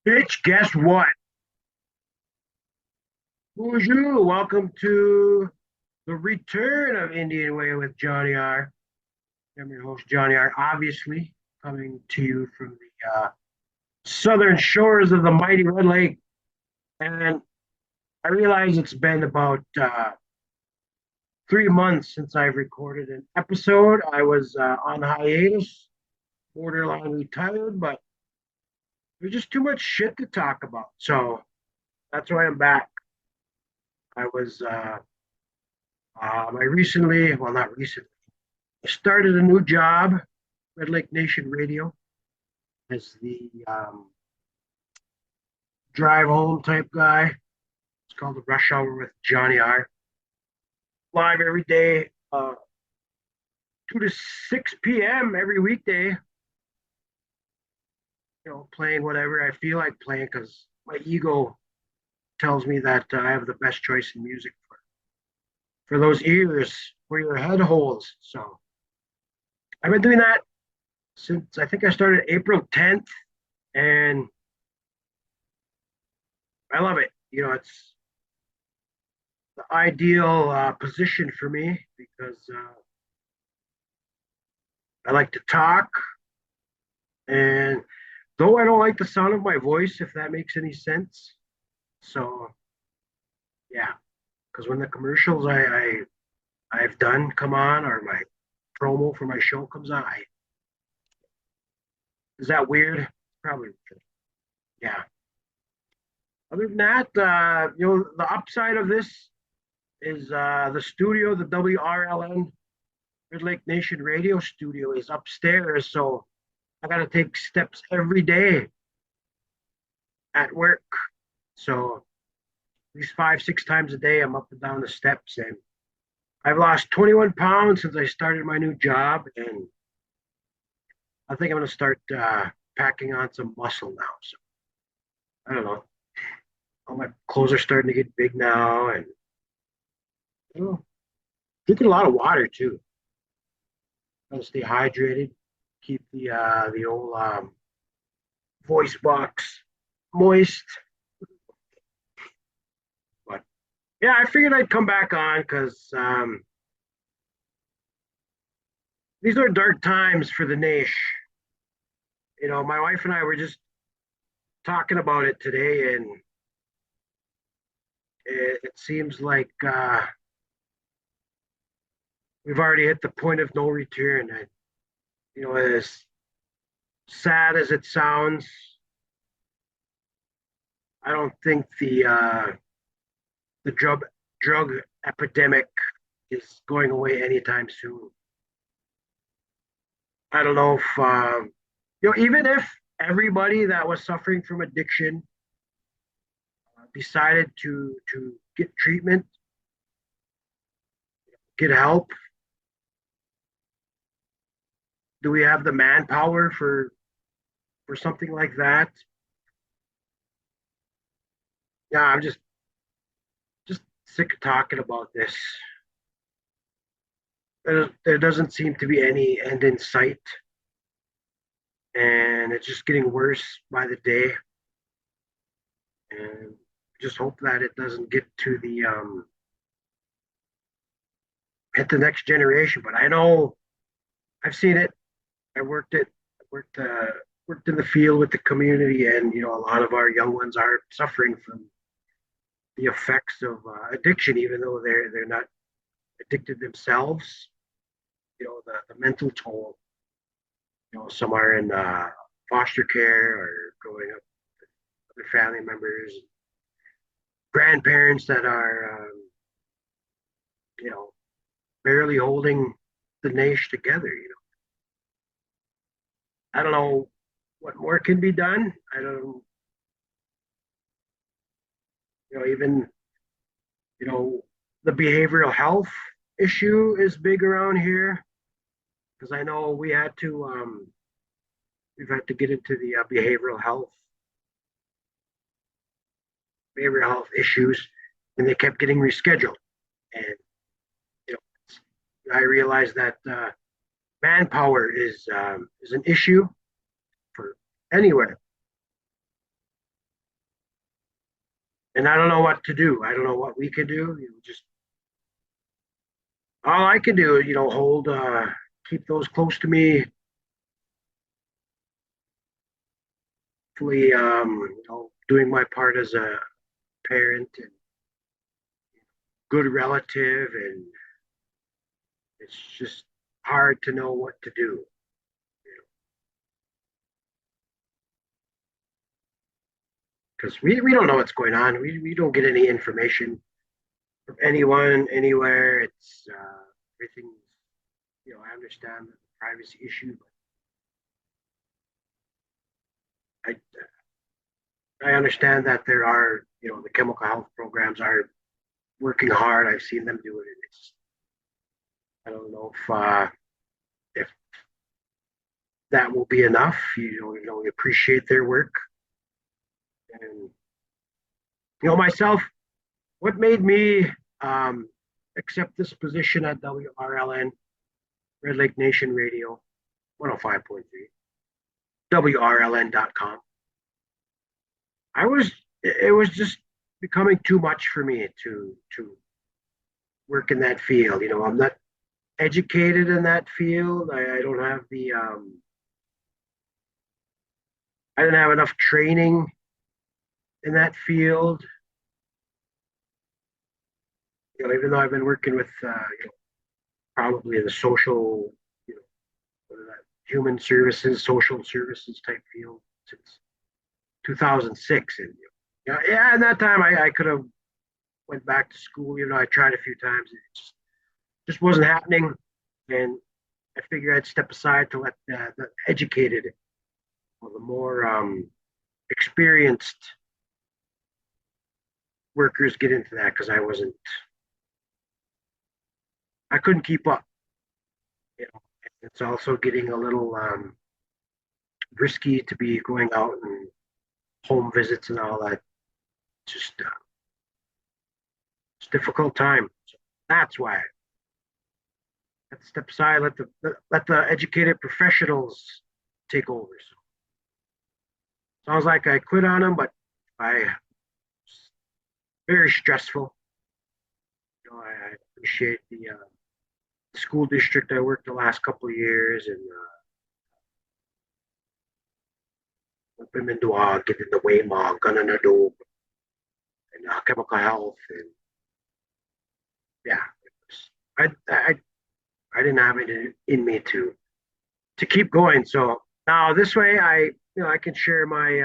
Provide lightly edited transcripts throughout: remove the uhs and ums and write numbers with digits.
Bitch, guess what? Bonjour. Welcome to the return of Indian Way with Johnny R. I'm your host, Johnny R. Obviously, coming to you from the southern shores of the mighty Red Lake. And I realize it's been about 3 months since I've recorded an episode. I was on hiatus, borderline retired, but there's just too much shit to talk about. So that's why I'm back. I was I recently, well, not recently, I started a new job, Red Lake Nation Radio, as the drive home type guy. It's called the Rush Hour with Johnny R. Live every day, 2 to 6 p.m. every weekday. Playing whatever I feel like playing because my ego tells me that I have the best choice in music for those ears, for your head holes. So I've been doing that since I think I started April 10th, and I love it. It's the ideal position for me because I like to talk. And though I don't like the sound of my voice, if that makes any sense. So, yeah, because when the commercials I've done come on or my promo for my show comes on, is that weird? Probably. Yeah. Other than that, the upside of this is the studio, the WRLN Red Lake Nation Radio studio is upstairs. So I got to take steps every day at work. So at least 5, 6 times a day, I'm up and down the steps. And I've lost 21 pounds since I started my new job. And I think I'm going to start packing on some muscle now. So I don't know. All my clothes are starting to get big now. And drinking a lot of water too. Gotta stay hydrated. Keep the old voice box moist. But yeah, I figured I'd come back on because these are dark times for the Nation. My wife and I were just talking about it today, and it seems like we've already hit the point of no return. And, as sad as it sounds, I don't think the drug epidemic is going away anytime soon. I don't know if even if everybody that was suffering from addiction decided to get treatment, get help, do we have the manpower for something like that? Yeah, I'm just sick of talking about this. There doesn't seem to be any end in sight, and it's just getting worse by the day. And just hope that it doesn't get to the hit the next generation. But I know I've seen it. I worked it. I worked in the field with the community, and a lot of our young ones are suffering from the effects of addiction, even though they're not addicted themselves. The mental toll. Some are in foster care or growing up with other family members, grandparents that are, you know, barely holding the nation together. I don't know what more can be done. I don't, even, you know, the behavioral health issue is big around here because I know we've had to get into the behavioral health issues, and they kept getting rescheduled. And you I realized that manpower is an issue for anywhere. and I don't know what to do. I don't know what we can do. Just all I can do is, hold, keep those close to me. Hopefully, doing my part as a parent and good relative, and it's just hard to know what to do because we don't know what's going on. We don't get any information from anyone anywhere. It's everything's I understand the privacy issue, but I understand that there are the chemical health programs are working hard. I've seen them do it. And it's I don't know if that will be enough. We appreciate their work, and myself. What made me um, accept this position at WRLN, Red Lake Nation Radio, 105.3, WRLN.com. It was just becoming too much for me to work in that field. I'm not educated in that field. I don't have I didn't have enough training in that field. Even though I've been working with, probably in the social, what is that, human services, social services type field since 2006. And yeah, at that time I could have went back to school. I tried a few times. It just wasn't happening. And I figured I'd step aside to let the educated or the more experienced workers get into that because I couldn't keep up. You know, it's also getting a little risky to be going out and home visits and all that. Just it's a difficult time. So that's why I have to step aside, let the educated professionals take over. So sounds like I quit on them, but I very stressful. I appreciate the school district I worked the last couple of years, and been into getting the way more gun and do and chemical health, and yeah, I didn't have it in me to keep going. So now this way, I can share my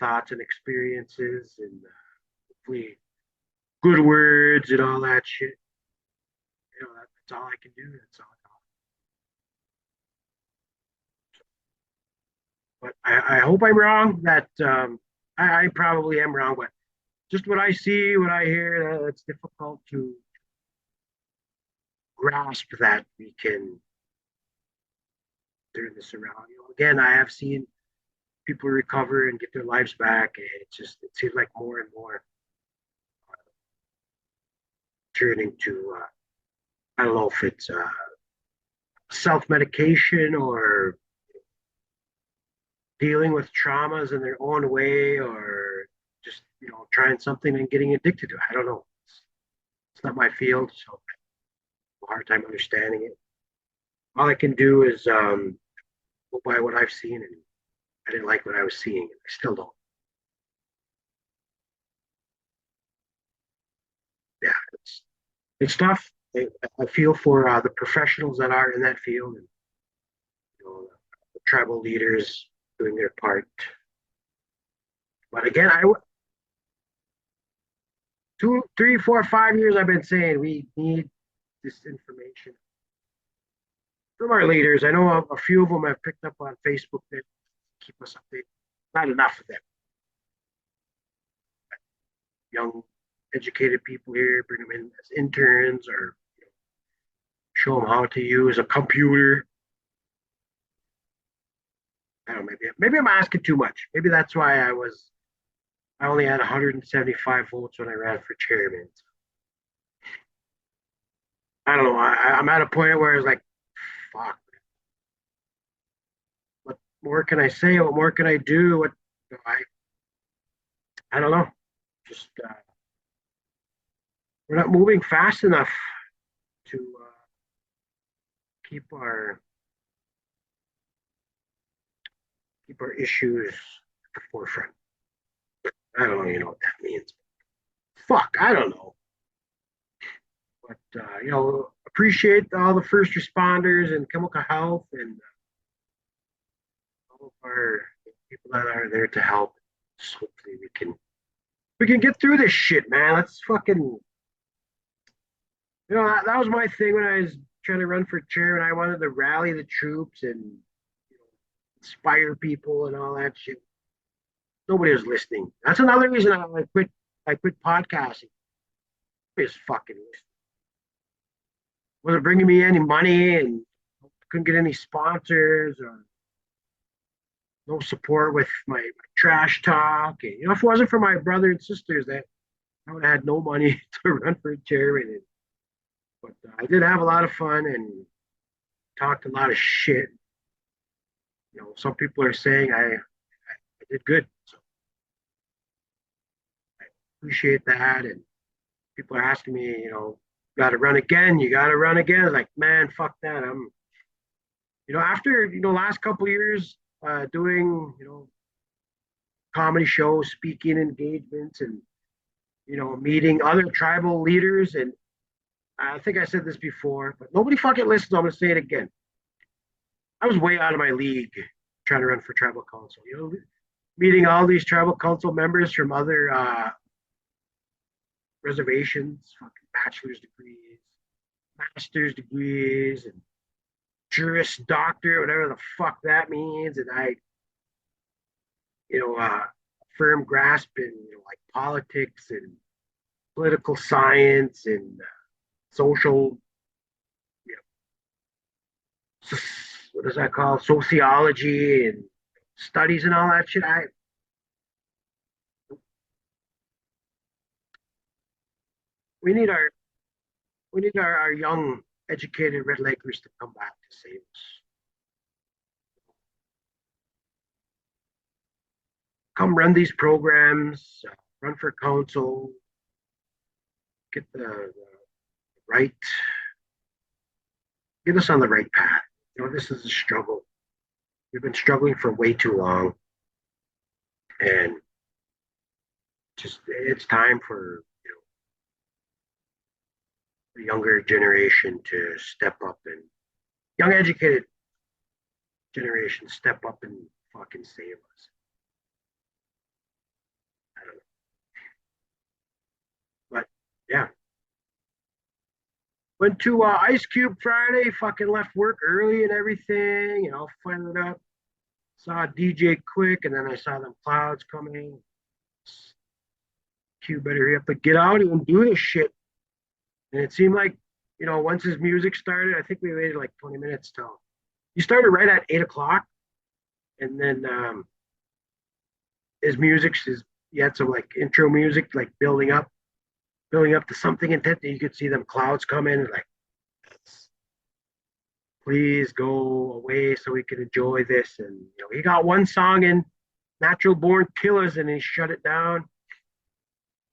thoughts and experiences, and hopefully good words and all that shit. That's all I can do. That's all. But I hope I'm wrong. That I probably am wrong, but just what I see, what I hear, it's difficult to grasp that we can turn this around. Again, I have seen people recover and get their lives back. It seems like more and more turning to I don't know if it's self medication or dealing with traumas in their own way, or just trying something and getting addicted to it. I don't know. It's not my field, so I have a hard time understanding it. All I can do is go by what I've seen, and I didn't like what I was seeing. I still don't. Yeah, it's tough. I feel for the professionals that are in that field, and the tribal leaders doing their part. But again, 2, 3, 4, 5 years I've been saying we need this information from our leaders. I know a few of them I've picked up on Facebook that keep us updated. Not enough of them. Young, educated people here, bring them in as interns or show them how to use a computer. I don't know, maybe I'm asking too much. Maybe that's why I only had 175 votes when I ran for chairman. I don't know. I'm at a point where it's like, fuck. What more can I say? What more can I do? What I I don't know. Just we're not moving fast enough to keep our keep our issues at the forefront. I don't even know what that means. Fuck, I don't know. But appreciate all the first responders and chemical health and all of our people that are there to help. So hopefully we can get through this shit, man. Let's fucking that was my thing when I was trying to run for chair and I wanted to rally the troops and inspire people and all that shit. Nobody was listening. That's another reason I quit podcasting. Nobody's fucking listening. Wasn't bringing me any money and couldn't get any sponsors or no support with my trash talk. And, if it wasn't for my brother and sisters, that I would have had no money to run for chairman. But I did have a lot of fun and talked a lot of shit. Some people are saying I did good. So I appreciate that. And people are asking me, got to run again. You got to run again. Like, man, fuck that. After, last couple of years doing, comedy shows, speaking engagements, and, meeting other tribal leaders. And I think I said this before, but nobody fucking listens. I'm going to say it again. I was way out of my league trying to run for tribal council. Meeting all these tribal council members from other reservations, fucking bachelor's degrees, master's degrees, and juris doctor, whatever the fuck that means. And I, firm grasp in like politics and political science and social, what does that call sociology and studies and all that shit. We need our we need our young educated Red Lakers to come back to save us. Come run these programs, run for council, get the right, get us on the right path. This is a struggle. We've been struggling for way too long, and just it's time for the younger generation to step up and young educated generation step up and fucking save us. I don't know, but yeah. Went to Ice Cube Friday. Fucking left work early and everything. Fired up. Saw DJ Quick, and then I saw them clouds coming. Q better hurry up to get out and do this shit. And it seemed like, once his music started, I think we waited like 20 minutes till he started right at 8 o'clock. And then his music, he had some like intro music, like building up to something intent. And you could see them clouds come in, like, please go away so we can enjoy this. And, he got one song in, Natural Born Killers, and he shut it down.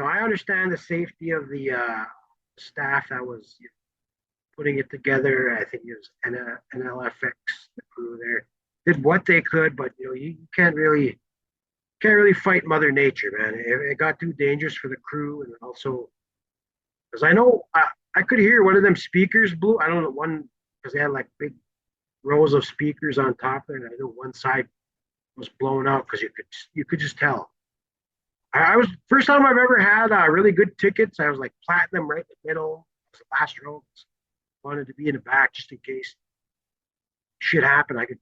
I understand the safety of the staff that was putting it together. I think it was NLFX, the crew there, did what they could, but you can't really fight Mother Nature, man. It got too dangerous for the crew, and also because I know I could hear one of them speakers blew. I don't know one because they had like big rows of speakers on top there, and I know one side was blown out because you could just tell. I was first time I've ever had really good tickets. I was like platinum right in the middle. It was the last row. Wanted to be in the back just in case shit happened. I could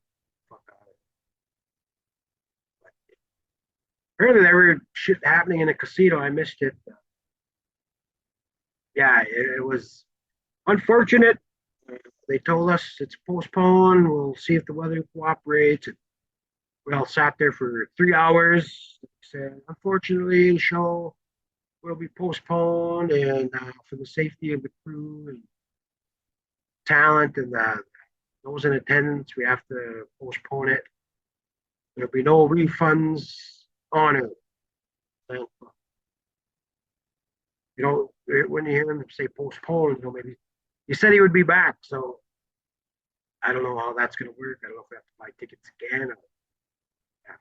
fuck out of it. But apparently there were shit happening in the casino. I missed it. Yeah, it was unfortunate. They told us it's postponed. We'll see if the weather cooperates. We all sat there for 3 hours. They said, unfortunately, the show will be postponed, and for the safety of the crew and talent and those in attendance, we have to postpone it. There'll be no refunds on it. saying, when you hear him say postpone, maybe he said he would be back. So I don't know how that's going to work. I don't know if we have to buy tickets again.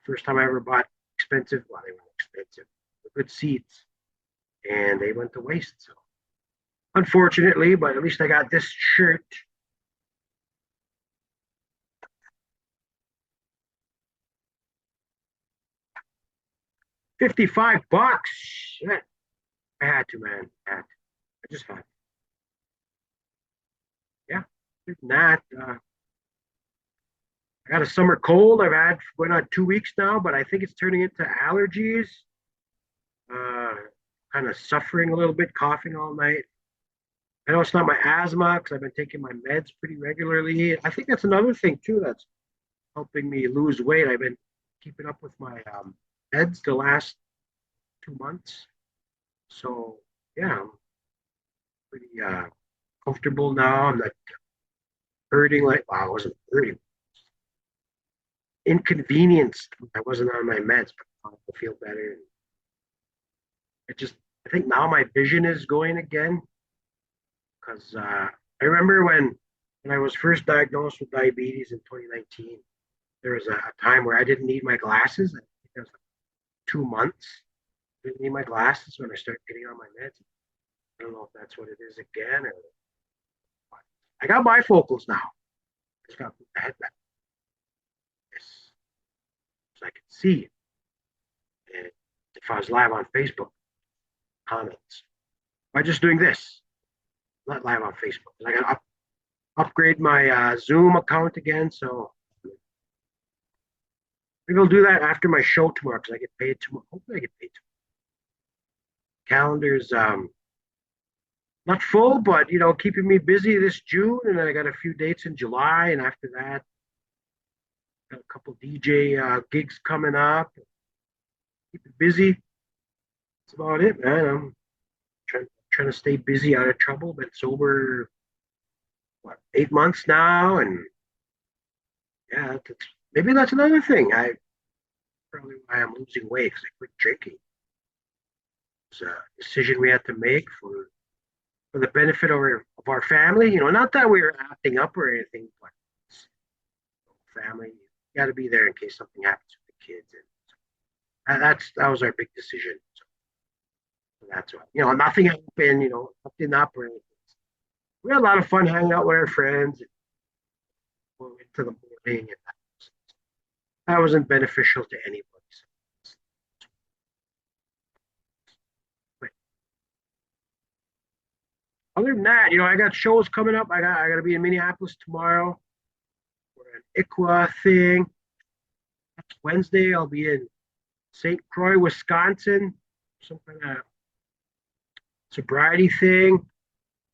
First time I ever bought expensive, well, they weren't expensive, good seats, and they went to waste. So unfortunately, but at least I got this shirt. 55 bucks. Shit. I had to, man. I just had to. Yeah. Other than that, I got a summer cold. I've had going on 2 weeks now, but I think it's turning into allergies. Uh, kind of suffering a little bit, coughing all night. I know it's not my asthma because I've been taking my meds pretty regularly. I think that's another thing too that's helping me lose weight. I've been keeping up with my meds the last 2 months. So yeah, I'm pretty comfortable now. I'm not hurting like, well, I wasn't hurting, inconvenienced. I wasn't on my meds, but I feel better. It just, I think now my vision is going again because I remember when I was first diagnosed with diabetes in 2019, there was a time where I didn't need my glasses. I think it was like 2 months. I didn't need my glasses when I started getting on my meds. I don't know if that's what it is again or what. I got bifocals now. I just got to put the head back. Yes. So I can see. And if I was live on Facebook, comments. By just doing this, not live on Facebook. I got to upgrade my Zoom account again. So maybe I'll do that after my show tomorrow because I get paid tomorrow. Hopefully, I get paid tomorrow. Calendar's not full, but keeping me busy this June, and then I got a few dates in July, and after that, got a couple DJ gigs coming up. Keep it busy. That's about it, man. I'm trying to stay busy, out of trouble. Been sober what 8 months now, and yeah, maybe that's another thing. I probably why I'm losing weight because I quit drinking. It's a decision we had to make for the benefit of our family. Not that we were acting up or anything, but it's family. You got to be there in case something happens with the kids, and that was our big decision. So that's what nothing happened. Nothing up or anything. We had a lot of fun hanging out with our friends into the morning, and that wasn't beneficial to anybody. But other than that, I got shows coming up. I got to be in Minneapolis tomorrow for an ICWA thing. Next Wednesday, I'll be in St. Croix, Wisconsin, some kind of sobriety thing.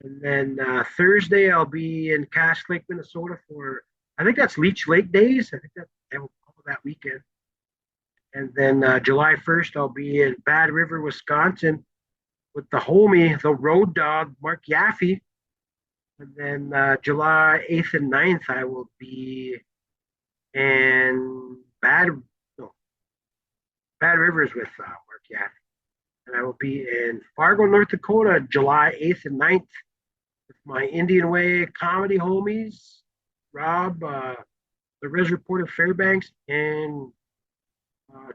And then Thursday, I'll be in Cass Lake, Minnesota for, I think that's Leech Lake Days. I think they will call that weekend. And then July 1st, I'll be in Bad River, Wisconsin with the homie, the road dog, Mark Yaffe. And then July 8th and 9th, I will be in no, Bad Rivers with Mark Yaffe. And I will be in Fargo, North Dakota, July 8th and 9th with my Indian Way comedy homies, Rob, the Res Report of Fairbanks, and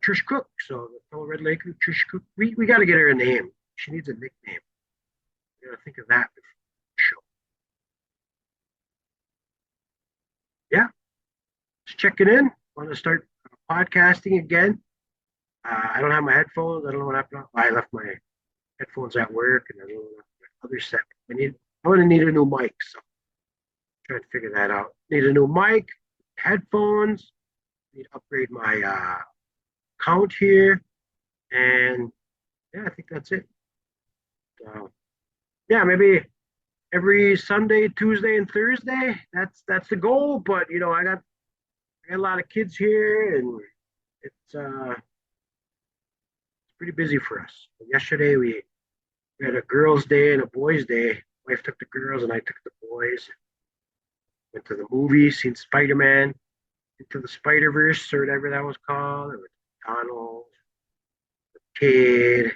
Trish Cook. So the fellow Red Laker, Trish Cook. We got to get her a name. She needs a nickname. We got to think of that before the show. Yeah, just checking in. Want to start podcasting again. I don't have my headphones. I don't know what happened. I left my headphones at work, and I don't know my other set. I'm gonna need a new mic, so trying to figure that out. Need a new mic, headphones. Need to upgrade my count here, and yeah, I think that's it. So yeah, maybe every Sunday, Tuesday, and Thursday. That's the goal. But I got a lot of kids here, and it's pretty busy for us. Yesterday we had a girls' day and a boys' day. Wife took the girls and I took the boys. Went to the movie, seen Spider-Man, into the Spider-Verse or whatever that was called. Or McDonald's, kid,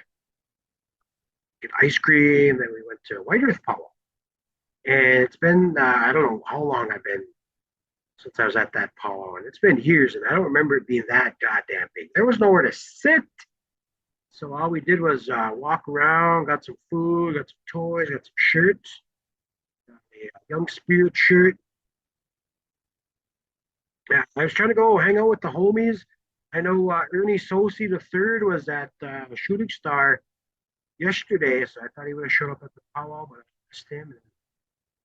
get ice cream. Then we went to White Earth Powwow. And it's been, I don't know how long I've been since I was at that powwow. And it's been years, and I don't remember it being that goddamn big. There was nowhere to sit. So all we did was walk around, got some food, got some toys, got some shirts, got a Young Spirit shirt. Yeah, I was trying to go hang out with the homies. I know Ernie Sosi the third was at Shooting Star yesterday, so I thought he would have showed up at the powwow, but I missed him.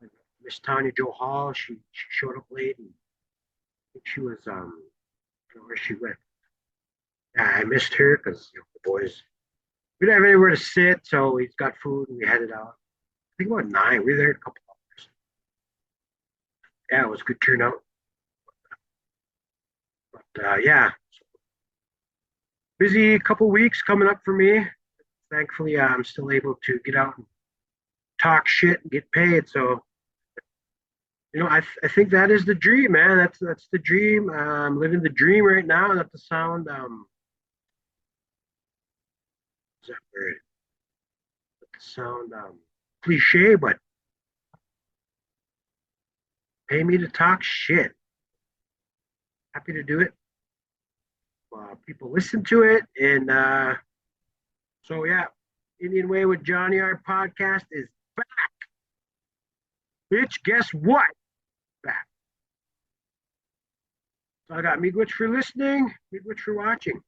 And Miss Tanya Joe Hall, she showed up late, and I think she was I don't know where she went. Yeah, I missed her because the boys we didn't have anywhere to sit, so we got food and we headed out. I think about 9. We were there a couple hours. Yeah, it was a good turnout. But yeah, busy couple weeks coming up for me. Thankfully, I'm still able to get out and talk shit and get paid. So, I think that is the dream, man. That's the dream. I'm living the dream right now. Not to sound is that word? Not to sound cliche, but pay me to talk shit. Happy to do it. People listen to it, and so yeah, Indian Way with Johnny, our podcast is back. Bitch, guess what? Back. So I got Miigwich for listening, Miigwich for watching.